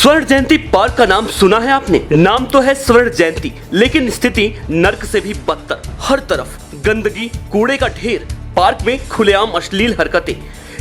स्वर्ण जयंती पार्क का नाम सुना है आपने? नाम तो है स्वर्ण जयंती, लेकिन स्थिति नर्क से भी बदतर। हर तरफ गंदगी, कूड़े का ढेर, पार्क में खुलेआम अश्लील हरकतें।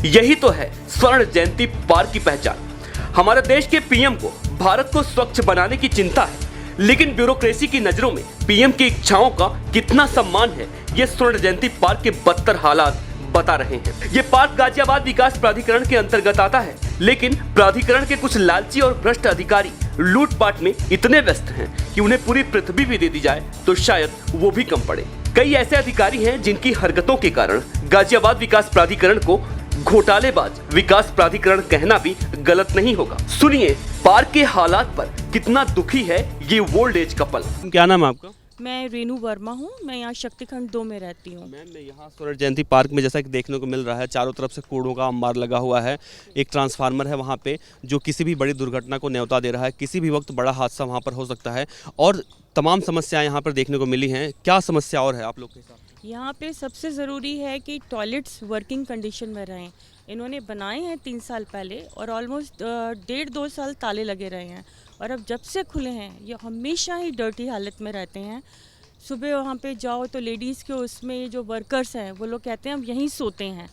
यही तो है स्वर्ण जयंती पार्क की पहचान। हमारे देश के पीएम को भारत को स्वच्छ बनाने की चिंता है, लेकिन ब्यूरोक्रेसी की नजरों में पीएम की इच्छाओं का कितना सम्मान है, ये स्वर्ण जयंती पार्क के बदतर हालात बता रहे हैं। ये पार्क गाजियाबाद विकास प्राधिकरण के अंतर्गत आता है, लेकिन प्राधिकरण के कुछ लालची और भ्रष्ट अधिकारी लूटपाट में इतने व्यस्त हैं कि उन्हें पूरी पृथ्वी भी दे दी जाए तो शायद वो भी कम पड़े। कई ऐसे अधिकारी हैं जिनकी हरकतों के कारण गाजियाबाद विकास प्राधिकरण को घोटालेबाज विकास प्राधिकरण कहना भी गलत नहीं होगा। सुनिए पार्क के हालात पर कितना दुखी है ये ओल्ड एज कपल। क्या नाम है आपका? मैं रेनू वर्मा हूँ। मैं यहाँ शक्तिखंड 2 में रहती हूँ। मैम, मैं यहाँ स्वर्ण जयंती पार्क में जैसा कि देखने को मिल रहा है, चारों तरफ से कूड़ों का अंबार लगा हुआ है। एक ट्रांसफार्मर है वहाँ पे जो किसी भी बड़ी दुर्घटना को न्योता दे रहा है। किसी भी वक्त बड़ा हादसा वहाँ पर हो सकता है और तमाम समस्याएं यहाँ पर देखने को मिली हैं। क्या समस्या और है आप लोग के साथ? यहाँ पे सबसे ज़रूरी है कि टॉयलेट्स वर्किंग कंडीशन में रहें। इन्होंने बनाए हैं 3 साल पहले और ऑलमोस्ट 1.5-2 साल ताले लगे रहे हैं, और अब जब से खुले हैं ये हमेशा ही डर्टी हालत में रहते हैं। सुबह वहाँ पे जाओ तो लेडीज़ के उसमें जो वर्कर्स हैं वो लोग कहते हैं हम यहीं सोते हैं।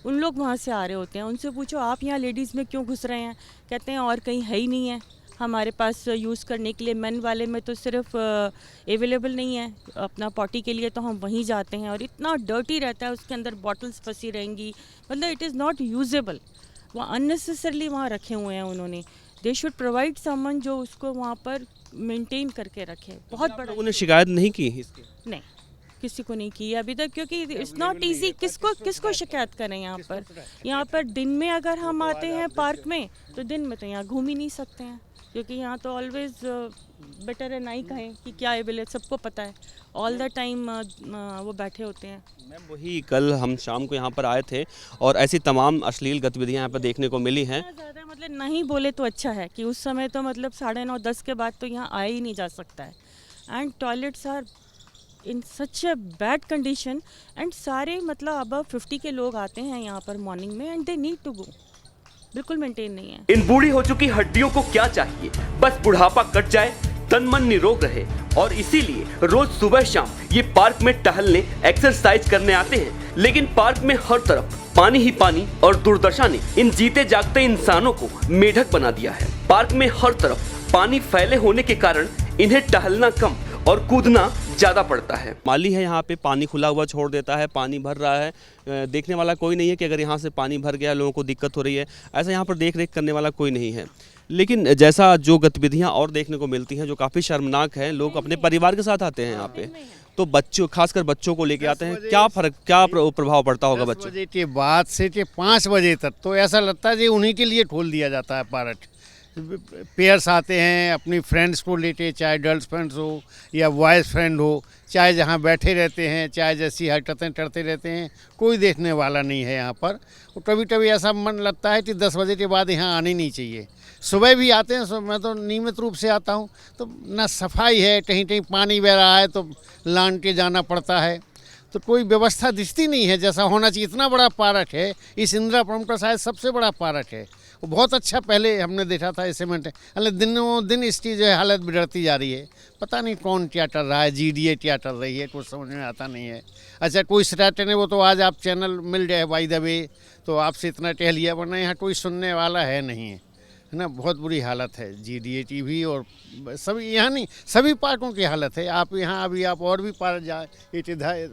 उन लोग वहाँ से आ रहे होते हैं, उनसे पूछो आप यहाँ लेडीज़ में क्यों घुस रहे हैं, कहते हैं और कहीं है ही नहीं है हमारे पास यूज़ करने के लिए। मेन वाले में तो सिर्फ अवेलेबल नहीं है, अपना पॉटी के लिए तो हम वहीं जाते हैं, और इतना डर्टी रहता है, उसके अंदर बॉटल्स फंसी रहेंगी, मतलब इट इज़ नॉट यूजेबल। वहाँ अननेसेसरली वहाँ रखे हुए हैं उन्होंने। दे शुड प्रोवाइड समवन जो उसको वहाँ पर मेंटेन करके रखे। बहुत बड़ा। उन्हें शिकायत नहीं की इसकी? नहीं, किसी को नहीं की अभी तक, क्योंकि इट्स नॉट इजी। किसको शिकायत करें यहाँ पर दिन में अगर हम आते हैं पार्क में तो दिन में तो यहाँ घूम ही नहीं सकते हैं, क्योंकि यहाँ तो ऑलवेज बेटर है नहीं कहें कि क्या अवेलेबल, सबको पता है ऑल द टाइम वो बैठे होते हैं। मैम, वही कल हम शाम को यहाँ पर आए थे और ऐसी तमाम अश्लील गतिविधियाँ यहाँ पर देखने को मिली हैं। ज़्यादा मतलब नहीं बोले तो अच्छा है कि उस समय तो मतलब 9:30-10 के बाद तो यहाँ आया ही नहीं जा सकता है। And toilets are in such a bad condition, and सारे मतलब अबव 50 के लोग आते हैं यहाँ पर मॉर्निंग में, and they need to go. बिल्कुल मेंटेन नहीं है। इन बूढ़ी हो चुकी हड्डियों को क्या चाहिए? बस बुढ़ापा कट जाए, तन मन निरोग रहे, और इसीलिए रोज सुबह शाम ये पार्क में टहलने, एक्सरसाइज करने आते हैं। लेकिन पार्क में हर तरफ पानी ही पानी और दुर्दशा ने इन जीते जागते इंसानों को मेढक बना दिया है। पार्क में हर तरफ पानी फैले होने के कारण इन्हें टहलना कम और कूदना ज्यादा पड़ता है। माली है यहाँ पे, पानी खुला हुआ छोड़ देता है, पानी भर रहा है, देखने वाला कोई नहीं है कि अगर यहाँ से पानी भर गया लोगों को दिक्कत हो रही है, ऐसा यहाँ पर देख रेख करने वाला कोई नहीं है। लेकिन जैसा जो गतिविधियाँ और देखने को मिलती हैं जो काफ़ी शर्मनाक है, लोग अपने परिवार के साथ आते हैं यहाँ पे, तो बच्चों, खासकर बच्चों को लेके आते हैं। क्या प्रभाव पड़ता होगा बच्चों? 10 बजे के बाद से 5 बजे तक तो ऐसा लगता है कि उन्हीं के लिए खोल दिया जाता है पार्क। पेयर्स आते हैं अपनी फ्रेंड्स को लेके, चाहे गर्ल्स फ्रेंड्स हो या बॉयज़ फ्रेंड हो, चाहे जहाँ बैठे रहते हैं, चाहे जैसी हरकतें करते रहते हैं, कोई देखने वाला नहीं है यहाँ पर। और कभी कभी ऐसा मन लगता है कि 10 बजे के बाद यहाँ आने नहीं चाहिए। सुबह भी आते हैं, मैं तो नियमित रूप से आता हूँ, तो ना सफाई है, कहीं कहीं पानी बह रहा है तो लान के जाना पड़ता है, तो कोई व्यवस्था दिखती नहीं है जैसा होना चाहिए। इतना बड़ा पार्क है, इस इंदिरापुरम का शायद सबसे बड़ा पार्क है। वो बहुत अच्छा पहले हमने देखा था ऐसे में, दिनों दिन इसकी जो है हालत बिगड़ती जा रही है। पता नहीं कौन क्या कर रहा है, जीडीए क्या कर रही है, कुछ समझ में आता नहीं है। अच्छा, कोई शिकायत नहीं, वो तो आज आप चैनल मिल जाए बाय द वे तो आपसे इतना कह लिया, वरना यहाँ कोई सुनने वाला है नहीं है ना। बहुत बुरी हालत है जीडीए टीवी और सभी, यहाँ नहीं सभी पार्कों की हालत है। आप यहाँ अभी आप और भी पार्क जाए,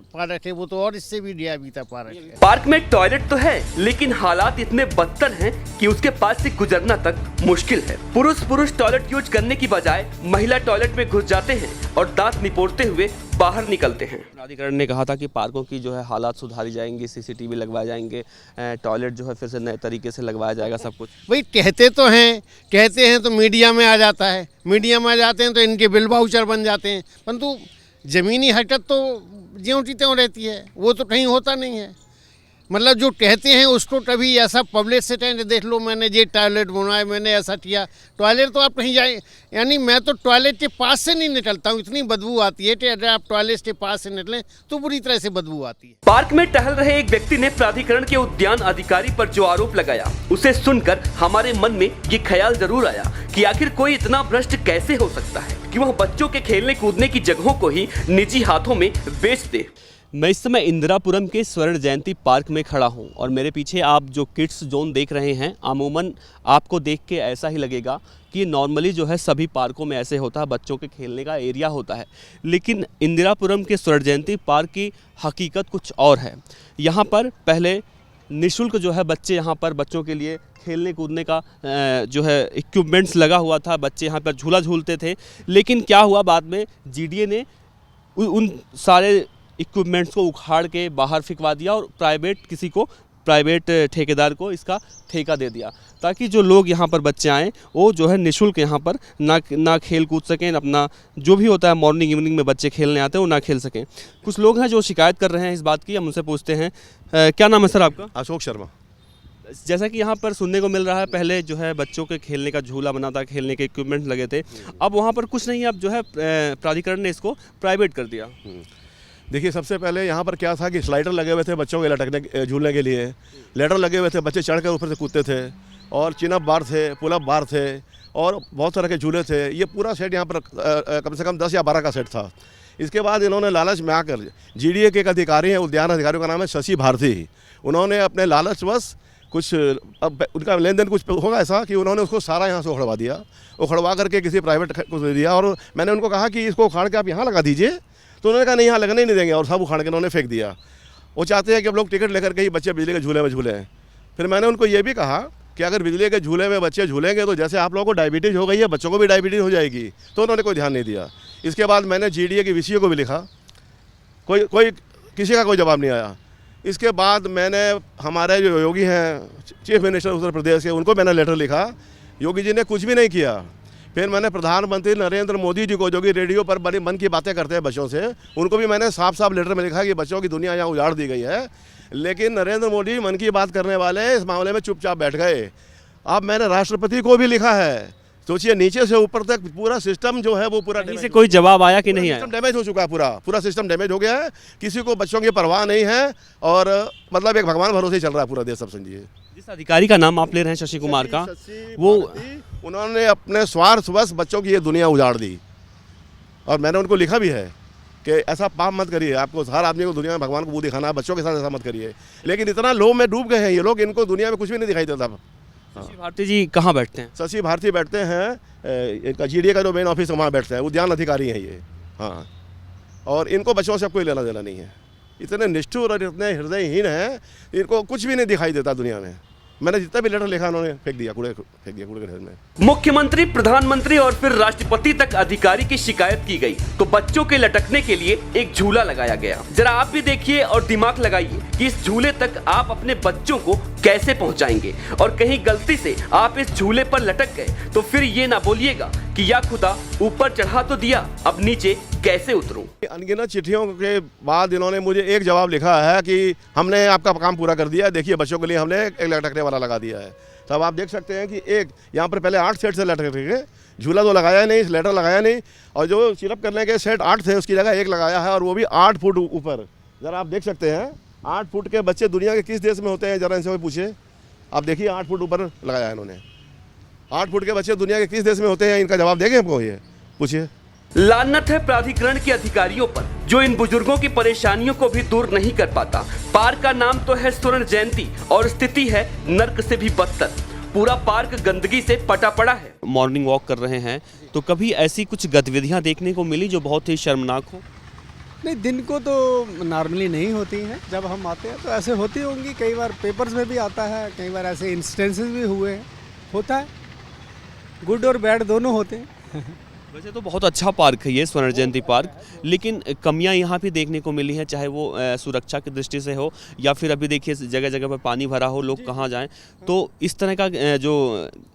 पार्क है वो तो और इससे भी दिया बीता पार्क है। पार्क में टॉयलेट तो है, लेकिन हालात इतने बदतर हैं कि उसके पास से गुजरना तक मुश्किल है। पुरुष टॉयलेट यूज करने की बजाय महिला टॉयलेट में घुस जाते हैं और दांत निपोड़ते हुए बाहर निकलते हैं। प्राधिकरण ने कहा था कि पार्कों की जो है हालात सुधारी जाएंगी, सीसीटीवी लगवाए जाएंगे, टॉयलेट जो है फिर से नए तरीके से लगवाया जाएगा, सब कुछ। भाई कहते हैं तो मीडिया में आ जाता है, मीडिया में आ जाते हैं तो इनके बिल वाउचर बन जाते हैं, परंतु ज़मीनी हरकत तो ज्यों की त्यों रहती है, वो तो कहीं होता नहीं है। मतलब जो कहते हैं उसको तभी ऐसा पब्लिसिटी है, देख लो मैंने ये टॉयलेट बनाया, मैंने ऐसा किया। टॉयलेट तो आप नहीं जाए, यानी मैं तो टॉयलेट के पास से नहीं निकलता हूँ, इतनी बदबू आती है कि अगर आप टॉयलेट के पास से निकलें तो बुरी तरह से बदबू आती है। पार्क में टहल रहे एक व्यक्ति ने प्राधिकरण के उद्यान अधिकारी पर जो आरोप लगाया, उसे सुनकर हमारे मन में ये ख्याल जरूर आया कि आखिर कोई इतना भ्रष्ट कैसे हो सकता है कि वह बच्चों के खेलने कूदने की जगहों को ही निजी हाथों में बेच दे। मैं इस समय इंदिरापुरम के स्वर्ण जयंती पार्क में खड़ा हूं और मेरे पीछे आप जो किड्स जोन देख रहे हैं, अमूमन आपको देख के ऐसा ही लगेगा कि नॉर्मली जो है सभी पार्कों में ऐसे होता है, बच्चों के खेलने का एरिया होता है। लेकिन इंदिरापुरम के स्वर्ण जयंती पार्क की हकीकत कुछ और है। यहाँ पर पहले निःशुल्क जो है बच्चे यहाँ पर बच्चों के लिए खेलने कूदने का जो है इक्विपमेंट्स लगा हुआ था, बच्चे यहाँ पर झूला झूलते थे। लेकिन क्या हुआ, बाद में जीडीए ने उन सारे इक्विपमेंट्स को उखाड़ के बाहर फिकवा दिया और प्राइवेट ठेकेदार को इसका ठेका दे दिया, ताकि जो लोग यहाँ पर बच्चे आएँ वो जो है निःशुल्क यहाँ पर ना खेल कूद सकें, अपना जो भी होता है मॉर्निंग इवनिंग में बच्चे खेलने आते हैं वो ना खेल सकें। कुछ लोग हैं जो शिकायत कर रहे हैं इस बात की, हम उनसे पूछते हैं। क्या नाम है सर आपका? अशोक शर्मा। जैसा कि यहाँ पर सुनने को मिल रहा है, पहले जो है बच्चों के खेलने का झूला बना था, खेलने के इक्विपमेंट लगे थे, अब वहाँ पर कुछ नहीं, अब जो है प्राधिकरण ने इसको प्राइवेट कर दिया। देखिए, सबसे पहले यहाँ पर क्या था कि स्लाइडर लगे हुए थे बच्चों के लटकने झूलने के लिए, लेडर लगे हुए थे, बच्चे चढ़ कर ऊपर से कूदते थे, और चिनअप बार थे, पुल अप बार थे, और बहुत तरह के झूले थे। ये पूरा सेट यहाँ पर कम से कम 10 या 12 का सेट था। इसके बाद इन्होंने लालच में आकर, जीडीए के एक अधिकारी हैं, उद्यान अधिकारी का नाम है शशि भारती, उन्होंने अपने लालचवश कुछ, अब उनका लेन देन कुछ होगा ऐसा कि उन्होंने उसको सारा यहाँ से उखड़वा दिया, उखड़वा करके किसी प्राइवेट को दे दिया। और मैंने उनको कहा कि इसको उखाड़ के आप यहाँ लगा दीजिए, तो उन्होंने कहा नहीं, यहाँ लगने ही नहीं देंगे, और सब उखाड़ के उन्होंने फेंक दिया। वो चाहते हैं कि अब लोग टिकट लेकर के ही बच्चे बिजली के झूले में झूलें। फिर मैंने उनको ये भी कहा कि अगर बिजली के झूले में बच्चे झूलेंगे तो जैसे आप लोगों को डायबिटीज़ हो गई है, बच्चों को भी डायबिटीज़ हो जाएगी, तो उन्होंने कोई ध्यान नहीं दिया। इसके बाद मैंने जीडीए की वीसीओ को भी लिखा, कोई किसी का कोई जवाब नहीं आया। इसके बाद मैंने हमारे जो योगी हैं, चीफ मिनिस्टर उत्तर प्रदेश के, उनको मैंने लेटर लिखा, योगी जी ने कुछ भी नहीं किया। फिर मैंने प्रधानमंत्री नरेंद्र मोदी जी को, जो कि रेडियो पर बड़ी मन की बातें करते हैं बच्चों से, उनको भी मैंने साफ साफ लेटर में लिखा कि बच्चों की दुनिया यहाँ उजाड़ दी गई है। लेकिन नरेंद्र मोदी मन की बात करने वाले इस मामले में चुपचाप बैठ गए। अब मैंने राष्ट्रपति को भी लिखा है। सोचिए, नीचे से ऊपर तक पूरा सिस्टम जो है वो पूरा से कोई जवाब आया कि नहीं आया? डैमेज हो चुका है, पूरा सिस्टम डैमेज हो गया है। किसी को बच्चों की परवाह नहीं है, और मतलब एक भगवान भरोसे ही चल रहा है पूरा देश। सब समझिए, जिस अधिकारी का नाम आप ले रहे हैं शशि कुमार का, वो उन्होंने अपने स्वार्थवश बच्चों की ये दुनिया उजाड़ दी। और मैंने उनको लिखा भी है कि ऐसा पाप मत करिए, आपको हर आदमी को दुनिया में भगवान को मुँह दिखाना है, बच्चों के साथ ऐसा मत करिए। लेकिन इतना लोभ में डूब गए हैं ये लोग, इनको दुनिया में कुछ भी नहीं दिखाई देता। शशि भारती जी कहाँ बैठते हैं? शशि भारती बैठते हैं, इनका जीडीए का जो मेन ऑफिस है वहाँ बैठते हैं, उद्यान अधिकारी हैं ये। हाँ, और इनको बच्चों से कोई लेना देना नहीं है। इतने निष्ठुर और इतने हृदयहीन हैं, इनको कुछ भी नहीं दिखाई देता दुनिया में। मैंने जितना भी लेटर लिखा उन्होंने फेंक दिया कूड़े के ढेर में। मुख्यमंत्री, प्रधानमंत्री और फिर राष्ट्रपति तक अधिकारी की शिकायत की गई तो बच्चों के लटकने के लिए एक झूला लगाया गया। जरा आप भी देखिए और दिमाग लगाइए कि इस झूले तक आप अपने बच्चों को कैसे पहुंचाएंगे। और कहीं गलती से आप इस झूले पर लटक गए तो फिर ये ना बोलिएगा कि या खुदा ऊपर चढ़ा तो दिया, अब नीचे कैसे उतरूं। अनगिनत चिट्ठियों के बाद इन्होंने मुझे एक जवाब लिखा है कि हमने आपका काम पूरा कर दिया है, देखिए बच्चों के लिए हमने एक लटकने वाला लगा दिया है। तो अब आप देख सकते हैं कि एक यहाँ पर पहले 8 सेट से लटके, झूला तो लगाया नहीं, लेटर लगाया नहीं, और जो चिरप करने के सेट 8 थे उसकी जगह एक लगाया है, और वो भी 8 फुट ऊपर। ज़रा आप देख सकते हैं 8 फुट के बच्चे दुनिया के किस देश में होते हैं, ज़रा इनसे पूछिए। आप देखिए 8 फुट ऊपर लगाया है इन्होंने। 8 फुट के बच्चे दुनिया के किस देश में होते हैं, इनका जवाब देंगे हमको, ये पूछिए। लानत है प्राधिकरण के अधिकारियों पर जो इन बुजुर्गों की परेशानियों को भी दूर नहीं कर पाता। पार्क का नाम तो है स्वर्ण जयंती और स्थिति है नर्क से भी बदतर। पूरा पार्क गंदगी से पटा पड़ा है। मॉर्निंग वॉक कर रहे हैं तो कभी ऐसी कुछ गतिविधियां देखने को मिली जो बहुत ही शर्मनाक हो? नहीं, दिन को तो नॉर्मली नहीं होती हैं, जब हम आते हैं तो ऐसे होती होंगी। कई बार पेपर्स में भी आता है, कई बार ऐसे इंस्टेंसेस भी हुए हैं, होता है। गुड और बैड दोनों होते हैं। वैसे तो बहुत अच्छा पार्क है ये स्वर्ण जयंती पार्क, लेकिन कमियां यहाँ भी देखने को मिली हैं, चाहे वो सुरक्षा की दृष्टि से हो या फिर अभी देखिए जगह जगह पर पानी भरा हो, लोग कहाँ जाएं। तो इस तरह का जो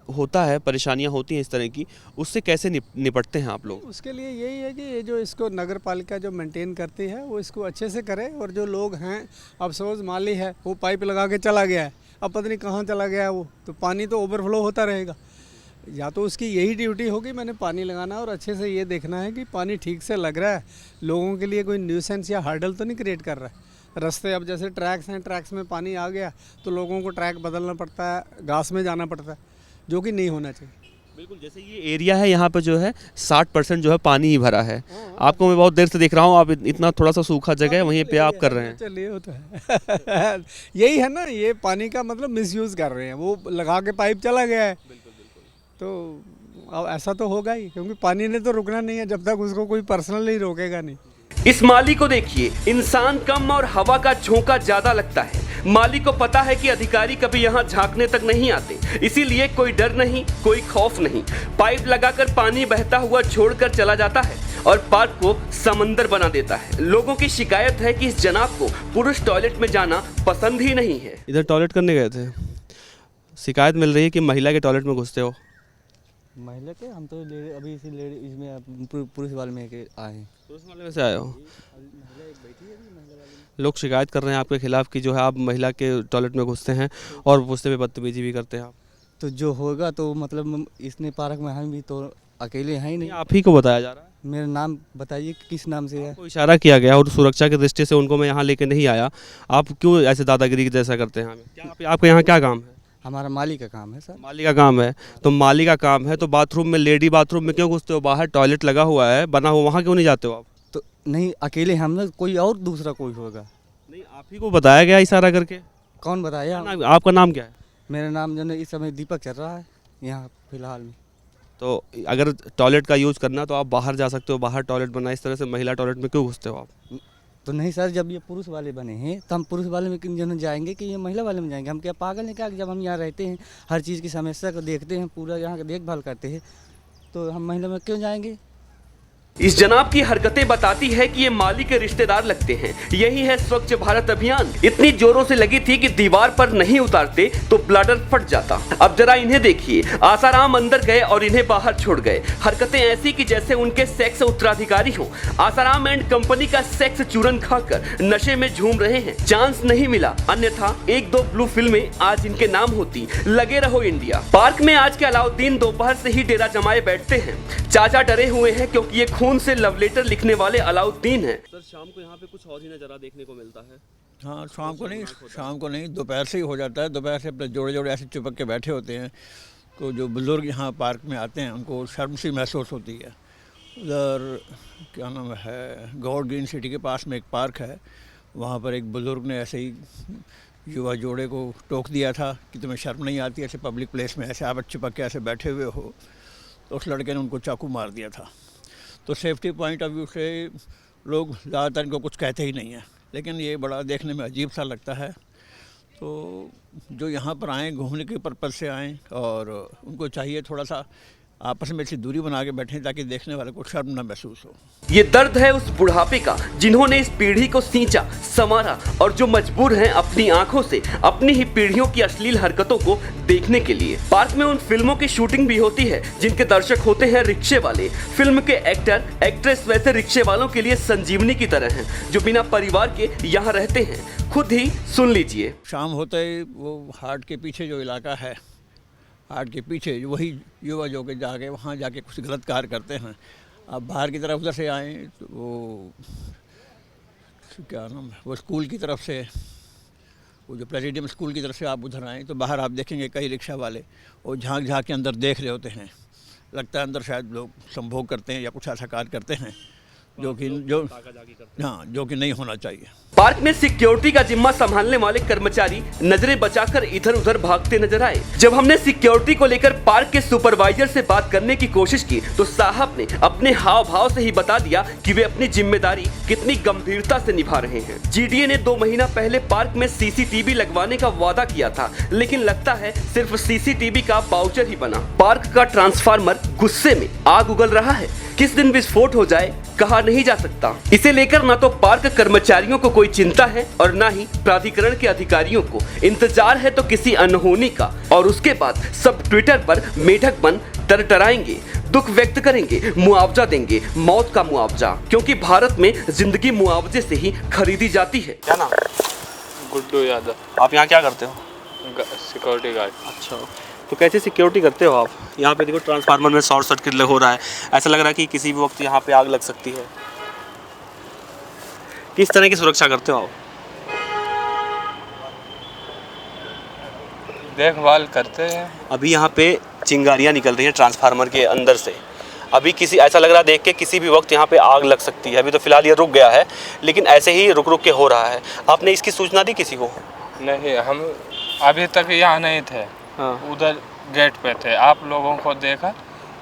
होता है, परेशानियां होती हैं इस तरह की, उससे कैसे निपटते हैं आप लोग? उसके लिए यही है कि ये जो इसको नगर पालिका जो मेंटेन करती है वो इसको अच्छे से करे, और जो लोग हैं, अब सपोज माली है वो पाइप लगा के चला गया है, अब पता नहीं कहाँ चला गया है वो, तो पानी तो ओवरफ्लो होता रहेगा। या तो उसकी यही ड्यूटी होगी, मैंने पानी लगाना और अच्छे से ये देखना है कि पानी ठीक से लग रहा है, लोगों के लिए कोई न्यूसेंस या हार्डल तो नहीं क्रिएट कर रहा है। रास्ते अब जैसे ट्रैक्स हैं, ट्रैक्स में पानी आ गया तो लोगों को ट्रैक बदलना पड़ता है, घास में जाना पड़ता है, जो कि नहीं होना चाहिए। बिल्कुल, जैसे ये एरिया है यहाँ पर जो है 60% जो है पानी ही भरा है। आपको मैं बहुत देर से देख रहा हूँ, आप इतना थोड़ा सा सूखा जगह है वहीं पे आप कर रहे हैं। चलिए वो तो है यही है ना, ये पानी का मतलब मिसयूज़ कर रहे हैं, वो लगा के पाइप चला गया है, तो अब ऐसा तो होगा ही, क्योंकि पानी ने तो रुकना नहीं है जब तक उसको कोई पर्सनली रोकेगा नहीं। इस माली को देखिए, इंसान कम और हवा का झोंका ज्यादा लगता है। माली को पता है कि अधिकारी कभी यहाँ झांकने तक नहीं आते, इसीलिए कोई डर नहीं, कोई खौफ नहीं। पाइप लगाकर पानी बहता हुआ छोड़कर चला जाता है और पार्क को समंदर बना देता है। लोगों की शिकायत है कि इस जनाब को पुरुष टॉयलेट में जाना पसंद ही नहीं है। इधर टॉयलेट करने गए थे, शिकायत मिल रही है कि महिला के टॉयलेट में घुसते हो। महिला के हम तो अभी इसी इसमें पुरुष वाले में के आए हैं। पुरुष वाले में से आए हो? लोग शिकायत कर रहे हैं आपके खिलाफ कि जो है आप महिला के टॉयलेट में घुसते हैं और घुसते हुए बदतमीजी भी करते हैं आप। तो जो होगा तो मतलब इसने पार्क में हम भी तो अकेले हैं ही नहीं। आप ही को बताया जा रहा है। मेरा नाम बताइए किस नाम से है? आपको इशारा किया गया और सुरक्षा की दृष्टि से उनको मैं यहाँ लेके नहीं आया, आप क्यों ऐसे दादागिरी जैसा करते हैं? क्या आपका यहाँ क्या काम है? हमारा माली का काम है सर। माली का काम है, तो माली का काम है तो बाथरूम में, लेडी बाथरूम में क्यों घुसते हो? बाहर टॉयलेट लगा हुआ है, बना हुआ, वहाँ क्यों नहीं जाते हो आप? तो नहीं, अकेले हम ना, कोई और दूसरा कोई होगा। नहीं, आप ही को बताया गया इशारा करके। कौन बताया? आपका नाम क्या है? मेरा नाम जो है इस समय दीपक चल रहा है यहाँ फिलहाल में। तो अगर टॉयलेट का यूज़ करना तो आप बाहर जा सकते हो, बाहर टॉयलेट बना, इस तरह से महिला टॉयलेट में क्यों घुसते हो आप? तो नहीं सर, जब ये पुरुष वाले बने हैं तो हम पुरुष वाले में क्यों जाएंगे कि ये महिला वाले में जाएंगे? हम क्या पागल हैं क्या? जब हम यहाँ रहते हैं, हर चीज़ की समस्या को देखते हैं, पूरा यहाँ का देखभाल करते हैं, तो हम महिला में क्यों जाएंगे? इस जनाब की हरकतें बताती है कि ये माली के रिश्तेदार लगते हैं। यही है स्वच्छ भारत अभियान। इतनी जोरों से लगी थी कि दीवार पर नहीं उतारते तो ब्लैडर फट जाता। अब जरा इन्हें देखिए, आसाराम अंदर गए और इन्हें बाहर छोड़ गए। हरकतें ऐसी कि जैसे उनके सेक्स उत्तराधिकारी हो। आसाराम एंड कंपनी का सेक्स चूरन खाकर नशे में झूम रहे हैं। चांस नहीं मिला, अन्यथा 1-2 ब्लू फिल्में आज इनके नाम होती। लगे रहो इंडिया। पार्क में आज के अलाउद्दीन दोपहर से ही डेरा जमाए बैठते हैं। चाचा डरे हुए हैं क्योंकि ये खून से लव लेटर लिखने वाले अलाउद्दीन हैं। सर, शाम को यहाँ पे कुछ और ही नजारा देखने को मिलता है। हाँ, शाम को नहीं, दोपहर से ही हो जाता है। दोपहर से अपने जोड़े जोड़े ऐसे चिपक के बैठे होते हैं, तो जो बुजुर्ग यहाँ पार्क में आते हैं उनको शर्म सी महसूस होती है। उधर क्या नाम है, गौड़ ग्रीन सिटी के पास में एक पार्क है, वहाँ पर एक बुजुर्ग ने ऐसे ही युवा जोड़े को टोक दिया था कि तुम्हें शर्म नहीं आती ऐसे पब्लिक प्लेस में ऐसे आप चिपक के ऐसे बैठे हुए हो। तो उस लड़के ने उनको चाकू मार दिया था। तो सेफ्टी पॉइंट ऑफ व्यू से लोग ज़्यादातर इनको कुछ कहते ही नहीं हैं, लेकिन ये बड़ा देखने में अजीब सा लगता है। तो जो यहाँ पर आएँ घूमने के पर्पज़ से आएँ, और उनको चाहिए थोड़ा सा आपस में ऐसी दूरी बना के बैठें ताकि देखने वाले को शर्म न महसूस हो। ये दर्द है उस बुढ़ापे का जिन्होंने इस पीढ़ी को सींचा, संवारा और जो मजबूर हैं अपनी आंखों से अपनी ही पीढ़ियों की अश्लील हरकतों को देखने के लिए। पार्क में उन फिल्मों की शूटिंग भी होती है जिनके दर्शक होते हैं रिक्शे वाले। फिल्म के एक्टर एक्ट्रेस वैसे रिक्शे वालों के लिए संजीवनी की तरह हैं, जो बिना परिवार के यहाँ रहते हैं। खुद ही सुन लीजिए। शाम होते ही वो हाट के पीछे जो इलाका है, हाट के पीछे वही युवा जो के जाके वहाँ जाके कुछ गलत कार्य करते हैं। अब बाहर की तरफ उधर से आएँ तो वो क्या नाम है, वो स्कूल की तरफ से, वो जो प्रेसिडेंट स्कूल की तरफ से आप उधर आएँ तो बाहर आप देखेंगे कई रिक्शा वाले वो झांक झांक के अंदर देख रहे होते हैं। लगता है अंदर शायद लोग संभोग करते हैं या कुछ ऐसा कार्य करते हैं जो कि नहीं होना चाहिए। पार्क में सिक्योरिटी का जिम्मा संभालने वाले कर्मचारी नजरें बचाकर इधर उधर भागते नजर आए। जब हमने सिक्योरिटी को लेकर पार्क के सुपरवाइजर से बात करने की कोशिश की तो साहब ने अपने हाव भाव से ही बता दिया कि वे अपनी जिम्मेदारी कितनी गंभीरता से निभा रहे हैं। जीडीए ने 2 महीना पहले पार्क में सीसीटीवी लगवाने का वादा किया था, लेकिन लगता है सिर्फ सीसीटीवी का बाउचर ही बना। पार्क का ट्रांसफार्मर गुस्से में आग उगल रहा है। किस दिन विस्फोट हो जाए कहा नहीं जा सकता। इसे लेकर न तो पार्क कर्मचारियों को कोई चिंता है और न ही प्राधिकरण के अधिकारियों को। इंतजार है तो किसी अनहोनी का, और उसके बाद सब ट्विटर पर मेढक बन तरटराएंगे, दुख व्यक्त करेंगे, मुआवजा देंगे, मौत का मुआवजा, क्योंकि भारत में जिंदगी मुआवजे से ही खरीदी जाती है। क्या नाम? गुड्डू यादव। आप यहाँ क्या करते हो? Security guard. अच्छा, तो कैसे सिक्योरिटी करते हो आप? यहाँ पे देखो ट्रांसफार्मर में शॉर्ट सर्किट हो रहा है, ऐसा लग रहा है कि किसी भी वक्त यहाँ पे आग लग सकती है। किस तरह की सुरक्षा करते हो आप? देखभाल करते हैं। अभी यहाँ पे चिंगारियाँ निकल रही हैं ट्रांसफार्मर के अंदर से। अभी किसी ऐसा लग रहा है देख के किसी भी वक्त यहाँ पे आग लग सकती है। अभी तो फिलहाल ये रुक गया है, लेकिन ऐसे ही रुक रुक के हो रहा है। आपने इसकी सूचना दी किसी को? नहीं, हम अभी तक यहाँ नहीं थे। हाँ। उधर गेट पे थे, आप लोगों को देखा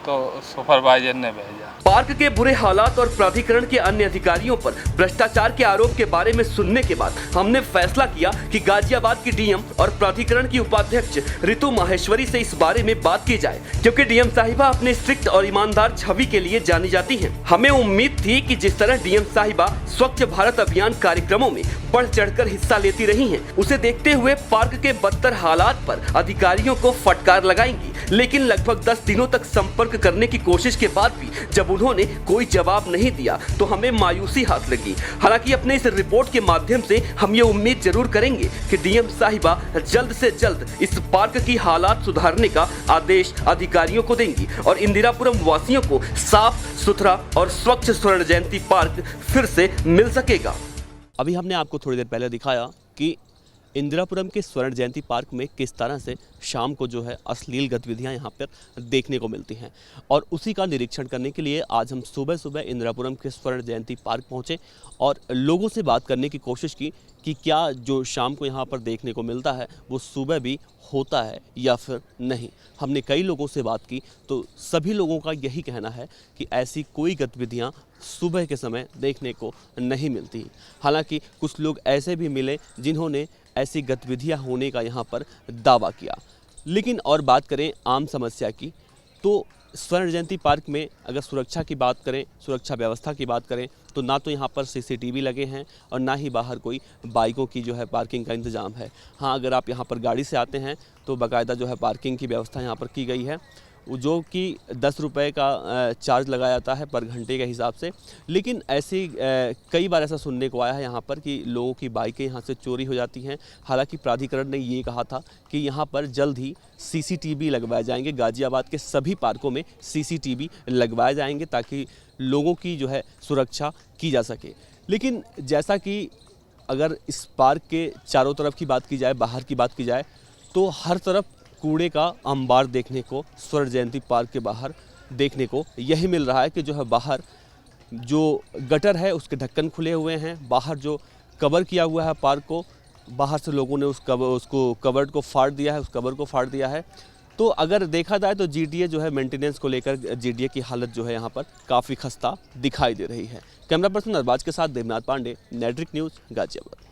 तो सुपरवाइजर ने भेजा। पार्क के बुरे हालात और प्राधिकरण के अन्य अधिकारियों पर भ्रष्टाचार के आरोप के बारे में सुनने के बाद हमने फैसला किया कि गाजियाबाद की डीएम और प्राधिकरण की उपाध्यक्ष ऋतु माहेश्वरी से इस बारे में बात की जाए, क्योंकि डीएम साहिबा अपने स्ट्रिक्ट और ईमानदार छवि के लिए जानी जाती हैं। हमें उम्मीद थी कि जिस तरह डीएम साहिबा स्वच्छ भारत अभियान कार्यक्रमों में बढ़ चढ़कर हिस्सा लेती रही हैं, उसे देखते हुए पार्क के बदतर हालात पर अधिकारियों को फटकार लगाएंगी। लेकिन लगभग 10 दिनों तक संपर्क करने की कोशिश के बाद भी जब उन्होंने कोई जवाब नहीं दिया तो हमें मायूसी हाथ लगी। हालांकि अपने इस रिपोर्ट के माध्यम से हम ये उम्मीद जरूर करेंगे कि डीएम साहिबा जल्द से जल्द इस पार्क की हालात सुधारने का आदेश अधिकारियों को देंगी और इंदिरापुरम वासियों को साफ सुथरा और स्वच्छ स्वर्ण जयंती पार्क फिर से मिल सकेगा। अभी हमने आपको थोड़ी देर पहले दिखाया कि इंदिरापुरम के स्वर्ण जयंती पार्क में किस तरह से शाम को जो है अश्लील गतिविधियां यहाँ पर देखने को मिलती हैं, और उसी का निरीक्षण करने के लिए आज हम सुबह सुबह इंदिरापुरम के स्वर्ण जयंती पार्क पहुँचे और लोगों से बात करने की कोशिश की कि क्या जो शाम को यहाँ पर देखने को मिलता है वो सुबह भी होता है या फिर नहीं। हमने कई लोगों से बात की तो सभी लोगों का यही कहना है कि ऐसी कोई गतिविधियाँ सुबह के समय देखने को नहीं मिलती। हालांकि कुछ लोग ऐसे भी मिले जिन्होंने ऐसी गतिविधियां होने का यहाँ पर दावा किया। लेकिन और बात करें आम समस्या की, तो स्वर्ण जयंती पार्क में अगर सुरक्षा की बात करें, सुरक्षा व्यवस्था की बात करें, तो ना तो यहाँ पर सीसीटीवी लगे हैं और ना ही बाहर कोई बाइकों की जो है पार्किंग का इंतज़ाम है। हाँ, अगर आप यहाँ पर गाड़ी से आते हैं तो बाकायदा जो है पार्किंग की व्यवस्था यहाँ पर की गई है, जो कि 10 रुपये का चार्ज लगाया जाता है पर घंटे के हिसाब से। लेकिन ऐसी कई बार ऐसा सुनने को आया है यहाँ पर कि लोगों की बाइकें यहाँ से चोरी हो जाती हैं। हालांकि प्राधिकरण ने ये कहा था कि यहाँ पर जल्द ही सीसीटीवी लगवाए जाएंगे, गाजियाबाद के सभी पार्कों में सीसीटीवी लगवाए जाएंगे ताकि लोगों की जो है सुरक्षा की जा सके। लेकिन जैसा कि अगर इस पार्क के चारों तरफ की बात की जाए, बाहर की बात की जाए, तो हर तरफ कूड़े का अंबार देखने को स्वर्ण जयंती पार्क के बाहर देखने को यही मिल रहा है कि जो है बाहर जो गटर है उसके ढक्कन खुले हुए हैं, बाहर जो कवर किया हुआ है पार्क को, बाहर से लोगों ने उसको कवर को फाड़ दिया है, उस कवर को फाड़ दिया है। तो अगर देखा जाए तो जीडीए जो है मेंटेनेंस को लेकर जीडीए की हालत जो है यहाँ पर काफ़ी खस्ता दिखाई दे रही है। कैमरा पर्सन अरबाज के साथ देवनाथ पांडे, नेटरिक न्यूज़, गाजियाबाद।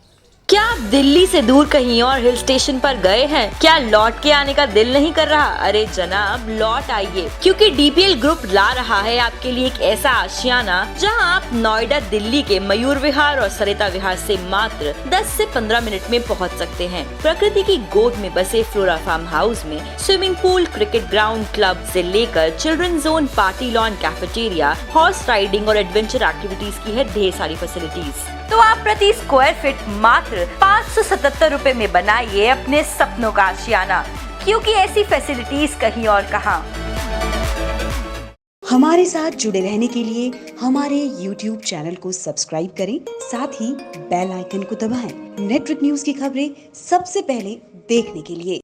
क्या आप दिल्ली से दूर कहीं और हिल स्टेशन पर गए हैं? क्या लौट के आने का दिल नहीं कर रहा? अरे जनाब, लौट आइए, क्योंकि डीपीएल ग्रुप ला रहा है आपके लिए एक ऐसा आशियाना जहां आप नोएडा, दिल्ली के मयूर विहार और सरिता विहार से मात्र 10 से 15 मिनट में पहुंच सकते हैं। प्रकृति की गोद में बसे फ्लोरा फार्म हाउस में swimming pool, cricket ground, club से लेकर children zone, party lawn, cafeteria, horse riding और एडवेंचर एक्टिविटीज की है ढेर सारी फैसिलिटीज। तो आप प्रति स्क्वायर फीट मात्र 577 रुपए में बनाइए अपने सपनों का आशियाना, क्योंकि ऐसी फैसिलिटीज कहीं और कहां। हमारे साथ जुड़े रहने के लिए हमारे YouTube चैनल को सब्सक्राइब करें, साथ ही बेल आइकन को दबाएं। नेटवर्क न्यूज की खबरें सबसे पहले देखने के लिए।